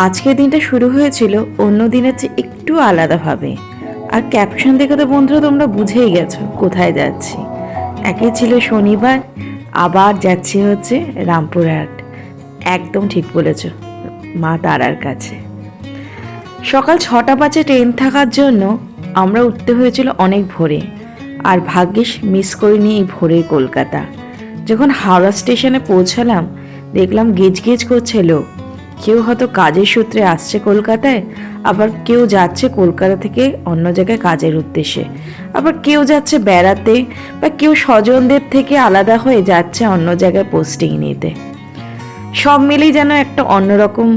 আজকের দিনটা শুরু হয়েছিল অন্য দিনের চেয়ে একটু আলাদাভাবে। আর ক্যাপশন দেখে তো বন্ধুরা তোমরা বুঝেই গেছো কোথায় যাচ্ছি। একে ছিল শনিবার, আবার যাচ্ছি হচ্ছে রামপুরহাট। একদম ঠিক বলেছ, মা তারার কাছে। সকাল 6টা 5 ট্রেন থাকার জন্য আমরা উঠতে হয়েছিল অনেক ভোরে। আর ভাগ্যিস মিস করিনি এই ভোরের কলকাতা। যখন হাওড়া স্টেশনে পৌঁছালাম দেখলাম গেজ গেজ করছে লোক। কেউ হয়তো কাজের সূত্রে আসছে কলকাতায়, আবার কেউ যাচ্ছে কলকাতা থেকে অন্য জায়গায় কাজের উদ্দেশ্যে, আবার কেউ যাচ্ছে বেড়াতে, বা কেউ স্বজনদের থেকে আলাদা হয়ে যাচ্ছে অন্য জায়গায় পোস্টিং নিতে। সব মিলেই যেন একটা অন্যরকম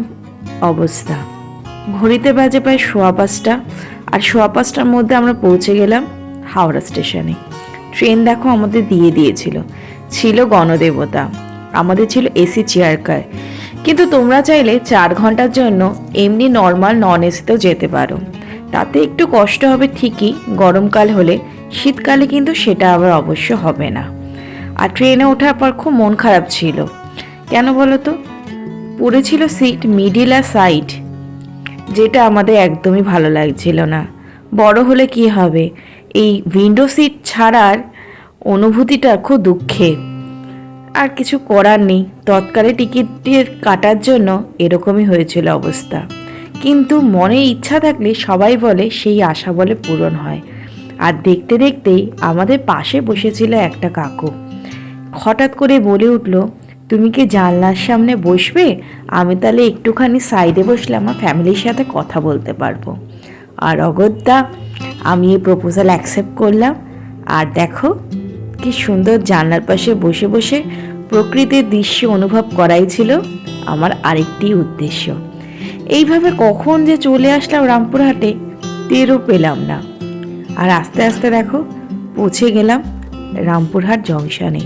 অবস্থা। ঘড়িতে বাজে প্রায় 5:15, আর 5:15টার মধ্যে আমরা পৌঁছে গেলাম হাওড়া স্টেশনে। ট্রেন দেখো আমাদের দিয়ে দিয়েছিল, ছিল গণদেবতা, আমাদের ছিল এসি চেয়ার কার। কিন্তু তোমরা চাইলে 4 ঘন্টার জন্য এমনি নর্মাল নন এসিতেও যেতে পারো। তাতে একটু কষ্ট হবে ঠিকই গরমকাল হলে, শীতকালে কিন্তু সেটা আবার অবশ্য হবে না। আর ট্রেনে ওঠার পর খুব মন খারাপ ছিল। কেন বলো তো? পড়েছিল সিট মিডিল আর সাইড, যেটা আমাদের একদমই ভালো লাগছিল না। বড় হলে কি হবে, এই উইন্ডো সিট ছাড়ার অনুভূতিটা খুব দুঃখের। আর কিছু করার নেই, তৎকালে টিকিটের কাটার জন্য এরকমই হয়েছিল অবস্থা। কিন্তু মনে ইচ্ছা থাকলে সবাই বলে সেই আশা বলে পূরণ হয়। আর দেখতে দেখতেই আমাদের পাশে বসেছিল একটা কাকু। হঠাৎ করে বলে উঠল, তুমি কি জানলার সামনে বসবে? আমি তাহলে একটুখানি সাইডে বসলে আমার ফ্যামিলির সাথে কথা বলতে পারবো। আর অগত্যা আমি এই প্রপোজাল অ্যাকসেপ্ট করলাম। আর দেখো কি সুন্দর জানলার পাশে বসে বসে প্রকৃতির দৃশ্য অনুভব করাই ছিল আমার আরেকটি উদ্দেশ্য। এইভাবে কখন যে চলে আসলাম রামপুরহাটে টেরও পেলাম না। আর আস্তে আস্তে দেখো পৌঁছে গেলাম রামপুরহাট জংশনে।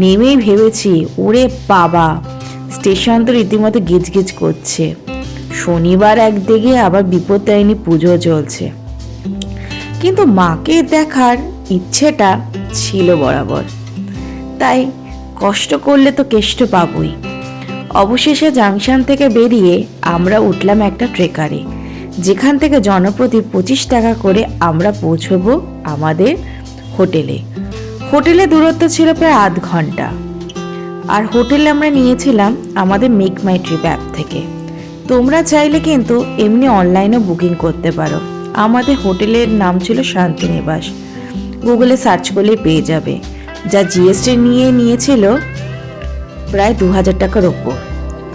নেমেই ভেবেছি, ওরে বাবা, স্টেশন তো রীতিমতো গিজ গিজ করছে। শনিবার একদিকে, আবার বিপত্তারিণী পুজো চলছে। কিন্তু মাকে দেখার ইচ্ছেটা ছিল বরাবর, তাই কষ্ট করলে তো কেষ্ট পাবই। অবশেষে জাংশন থেকে বেরিয়ে আমরা উঠলাম একটা ট্রেকারে, যেখান থেকে জনপ্রতি 25 টাকা করে আমরা পৌঁছবো আমাদের হোটেলে। হোটেলে দূরত্ব ছিল প্রায় আধ ঘন্টা। আর হোটেলে আমরা নিয়েছিলাম আমাদের মেক মাই ট্রিপ অ্যাপ থেকে। তোমরা চাইলে কিন্তু এমনি অনলাইনেও বুকিং করতে পারো। আমাদের হোটেলের নাম ছিল শান্তিনিবাস, গুগলে সার্চ করলে পেয়ে যাবে। যা জিএসটি নিয়েছিল প্রায় 2000 টাকার ওপর।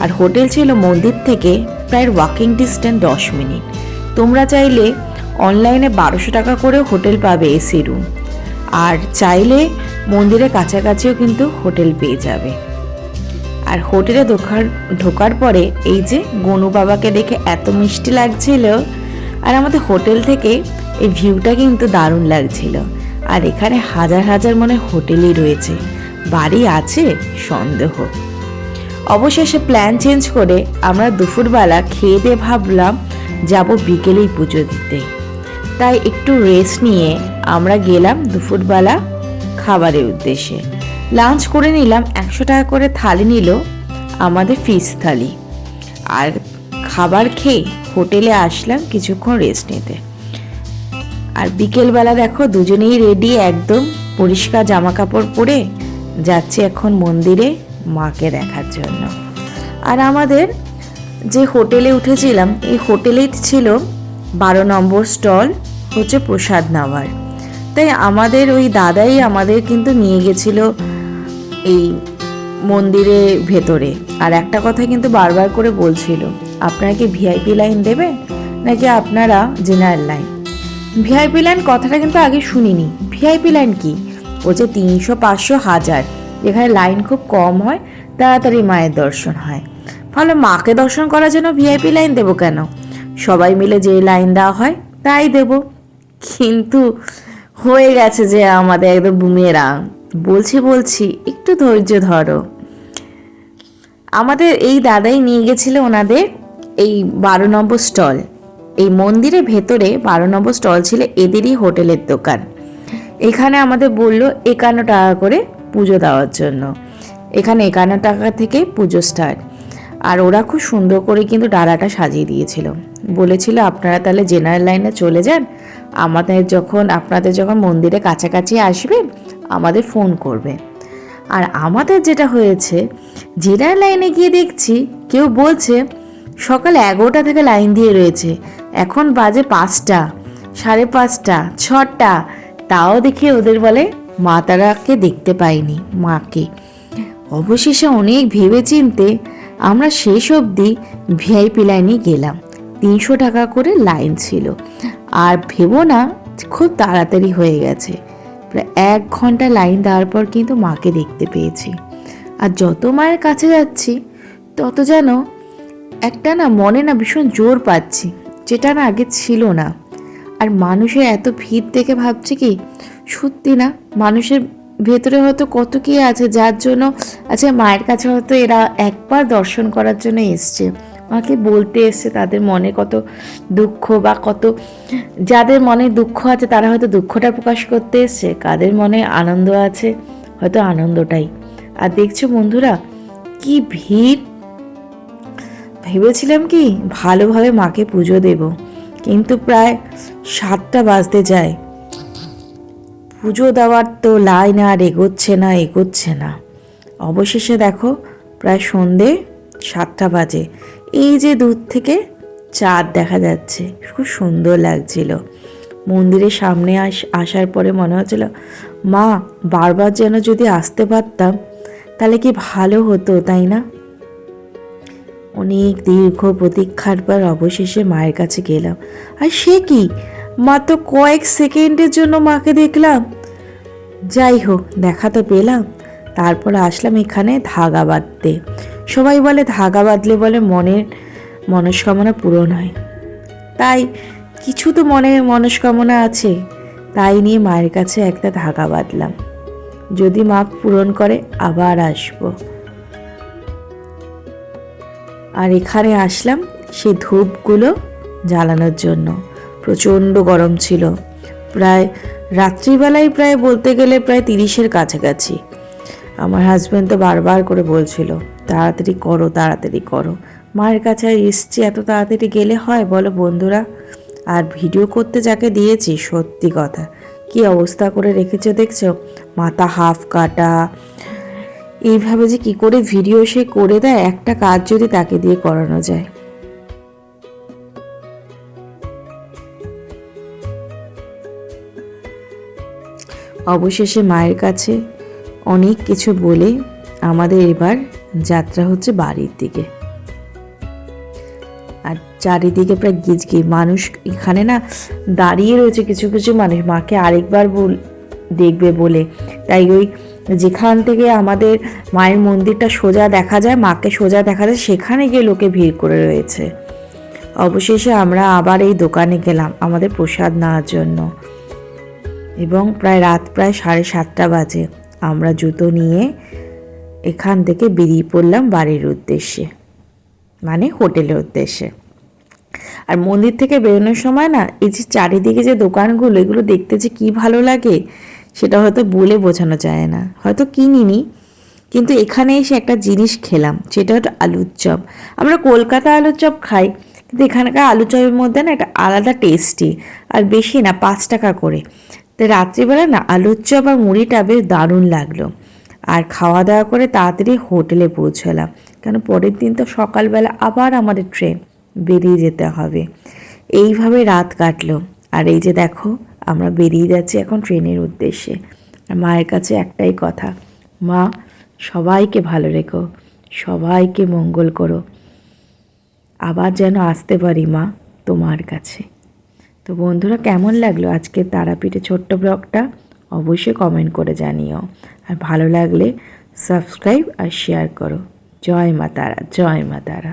আর হোটেল ছিল মন্দির থেকে প্রায় ওয়াকিং ডিস্টেন্স 10 মিনিট। তোমরা চাইলে অনলাইনে 1200 টাকা করেও হোটেল পাবে এসি রুম। আর চাইলে মন্দিরের কাছাকাছিও কিন্তু হোটেল পেয়ে যাবে। আর হোটেলে ঢোকার পরে এই যে গনু বাবাকে দেখে এত মিষ্টি লাগছিল। আর আমাদের হোটেল থেকে এই ভিউটা কিন্তু দারুণ লাগছিল। আর এখানে হাজার হাজার মনে হোটেলই রয়েছে, বাড়ি আছে সন্দেহ। অবশেষে প্ল্যান চেঞ্জ করে আমরা দুপুরবেলা খেয়ে দিয়ে ভাবলাম যাব বিকেলেই পুজো দিতে। তাই একটু রেস্ট নিয়ে আমরা গেলাম দুপুরবেলা খাবারের উদ্দেশ্যে। লাঞ্চ করে নিলাম, 100 টাকা করে থালি নিল আমাদের ফিশ থালি। আর খাবার খেয়ে হোটেলে আসলাম কিছুক্ষণ রেস্ট নিতে। আর বিকেলবেলা দেখো দুজনেই রেডি, একদম পরিষ্কার জামা কাপড় পরে যাচ্ছি এখন মন্দিরে মাকে দেখার জন্য। আর আমাদের যে হোটেলে উঠেছিলাম এই হোটেলেই ছিল 12 নম্বর স্টল হচ্ছে প্রসাদ নেওয়ার। তাই আমাদের ওই দাদাই আমাদের কিন্তু নিয়ে গেছিল এই মন্দিরের ভেতরে। আর একটা কথা কিন্তু বারবার করে বলছিল, আপনারা কি ভিআইপি লাইন দেবে নাকি আপনারা জেনারেল লাইন? ভিআইপি লাইন কথাটা কিন্তু আগে শুনিনি। ভিআইপি লাইন কি? বলছে 300, 500, 1000, যেখানে লাইন খুব কম হয়, তাড়াতাড়ি মায়ের দর্শন হয়। ভালো, মাকে দর্শন করার জন্য ভিআইপি লাইন দেবো কেন? সবাই মিলে যে লাইন দেওয়া হয় তাই দেব। কিন্তু হয়ে গেছে যে আমাদের একদম বুমেরাং। বলছি একটু ধৈর্য ধরো। আমাদের এই দাদাই নিয়ে গেছিল ওনাদের এই 12 নম্বর স্টল, এই মন্দিরের ভেতরে 12 নম্বর স্টল ছিল এদেরই হোটেলের দোকান। এখানে আমাদের বললো 51 টাকা করে পুজো দেওয়ার জন্য। এখানে 51 টাকা থেকে পুজো স্টার্ট। আর ওরা খুব সুন্দর করে কিন্তু ডালাটা সাজিয়ে দিয়েছিল। বলেছিল আপনারা তাহলে জেনারেল লাইনে চলে যান, আপনাদের যখন মন্দিরে কাছাকাছি আসবেন আমাদের ফোন করবে। আর আমাদের যেটা হয়েছে, জেনারেল লাইনে গিয়ে দেখছি কেউ বলছে সকাল 11টা থেকে লাইন দিয়ে রয়েছে, এখন বাজে 5টা, 5:30, 6টা, তাও দেখে ওদের বলে মা তারাকে দেখতে পাইনি, মাকে। অবশেষে অনেক ভেবে চিনতে আমরা শেষ অবধি ভিআইপি লাইনে গেলাম। 300 টাকা করে লাইন ছিল। আর ভেবো না খুব তাড়াতাড়ি হয়ে গেছে, প্রায় 1 ঘন্টা লাইন দেওয়ার পর কিন্তু মাকে দেখতে পেয়েছি। আর যত মায়ের কাছে যাচ্ছি তত যেন একটা মনে ভীষণ জোর পাচ্ছি, যেটা আগে ছিল না। আর মানুষের এত ভিড় দেখে ভাবছি কি সত্যি না, মানুষের ভেতরে হয়তো কত কি আছে, যার জন্য মায়ের কাছে হয়তো এরা একবার দর্শন করার জন্য এসছে, মাকে বলতে এসছে তাদের মনে কত দুঃখ, বা যাদের মনে দুঃখ আছে তারা হয়তো দুঃখটা প্রকাশ করতে এসছে, কাদের মনে আনন্দ আছে হয়তো আনন্দটাই। আর দেখছো বন্ধুরা কি ভিড়। ভেবেছিলাম কি ভালোভাবে মাকে পুজো দেব, কিন্তু প্রায় 7টা বাজতে যায়, পুজো দেওয়ার তো লাইন আর এগোচ্ছে না। অবশেষে দেখো প্রায় সন্ধে 7টা বাজে, এই যে দূর থেকে চাঁদ দেখা যাচ্ছে, খুব সুন্দর লাগছিল। মন্দিরের সামনে আসার পরে মনে হচ্ছিল মা বারবার যেন যদি আসতে পারতাম তাহলে কি ভালো হতো, তাই না? অনেক দীর্ঘ প্রতীক্ষার পর অবশেষে মায়ের কাছে গেলাম। আর সে কি, মাত্র কয়েক সেকেন্ডের জন্য মাকে দেখলাম। যাই হোক, দেখা তো পেলাম। তারপর আসলাম এখানে ধাগা বাঁধতে। সবাই বলে ধাগা বাঁধলে বলে মনের মনস্কামনা পূরণ হয়, তাই কিছু তো মনে মনস্কামনা আছে, তাই নিয়ে মায়ের কাছে একটা ধাগা বাঁধলাম। যদি মা পূরণ করে আবার আসবো। আর এখানে আসলাম সেই ধূপগুলো জ্বালানোর জন্য। প্রচণ্ড গরম ছিল, প্রায় রাত্রিবেলায় প্রায় বলতে গেলে প্রায় 30-এর কাছাকাছি। আমার হাজব্যান্ড তো বারবার করে বলছিল তাড়াতাড়ি করো। মায়ের কাছে এসছি, এত তাড়াতাড়ি গেলে হয় বলো বন্ধুরা? আর ভিডিও করতে যাকে দিয়েছি সত্যি কথা কি অবস্থা করে রেখেছো দেখছো, মাথা হাফ কাটা, এইভাবে যে কি করে ভিডিও সে করে দেয়, একটা কাজ যদি তাকে দিয়ে করানো যায়। অবশেষে মায়ের কাছে অনেক কিছু বলে আমাদের এবার যাত্রা হচ্ছে বাড়ির দিকে। আর চারিদিকে প্রায় গিজগি মানুষ, এখানে দাঁড়িয়ে রয়েছে কিছু কিছু মানুষ মাকে আরেকবার দেখবে বলে। তাই ওই যেখান থেকে আমাদের মায়ের মন্দিরটা সোজা দেখা যায়, মাকে সোজা দেখা যায়, সেখানে গিয়ে লোকে ভিড় করে রয়েছে। অবশেষে আমরা আবার এই দোকানে গেলাম আমাদের প্রসাদ নেওয়ার জন্য, এবং রাত প্রায় 7:30 বাজে আমরা জুতো নিয়ে এখান থেকে বেরিয়ে পড়লাম বাড়ির উদ্দেশ্যে, মানে হোটেলের উদ্দেশ্যে। আর মন্দির থেকে বেরোনোর সময় এই যে চারিদিকে যে দোকানগুলো, এগুলো দেখতে যে কী ভালো লাগে সেটা হয়তো বলে বোঝানো যায় না। হয়তো কিনিনি, কিন্তু এখানে এসে একটা জিনিস খেলাম, সেটা হলো আলুর চপ। আমরা কলকাতা আলুর চপ খাই, কিন্তু এখানকার আলুর চপের মধ্যে একটা আলাদা টেস্টি, আর বেশি 5 টাকা করে। তো রাত্রিবেলা আলুর চপ আর মুড়িটা বেশ দারুণ লাগলো। আর খাওয়া দাওয়া করে তাড়াতাড়ি হোটেলে পৌঁছলাম, কেন পরের দিন তো সকালবেলা আবার আমাদের ট্রেন, বেরিয়ে যেতে হবে। এইভাবে রাত কাটলো। আর এই যে দেখো আমরা বেরিয়ে যাচ্ছি এখন ট্রেনের উদ্দেশ্যে। আর মায়ের কাছে একটাই কথা, মা সবাইকে ভালো রেখো, সবাইকে মঙ্গল করো, আবার যেন আসতে পারি মা তোমার কাছে। তো বন্ধুরা, কেমন লাগলো আজকের তারাপীঠে ছোট্ট ব্লগটা অবশ্যই কমেন্ট করে জানিও। আর ভালো লাগলে সাবস্ক্রাইব আর শেয়ার করো। জয় মা তারা, জয় মা তারা।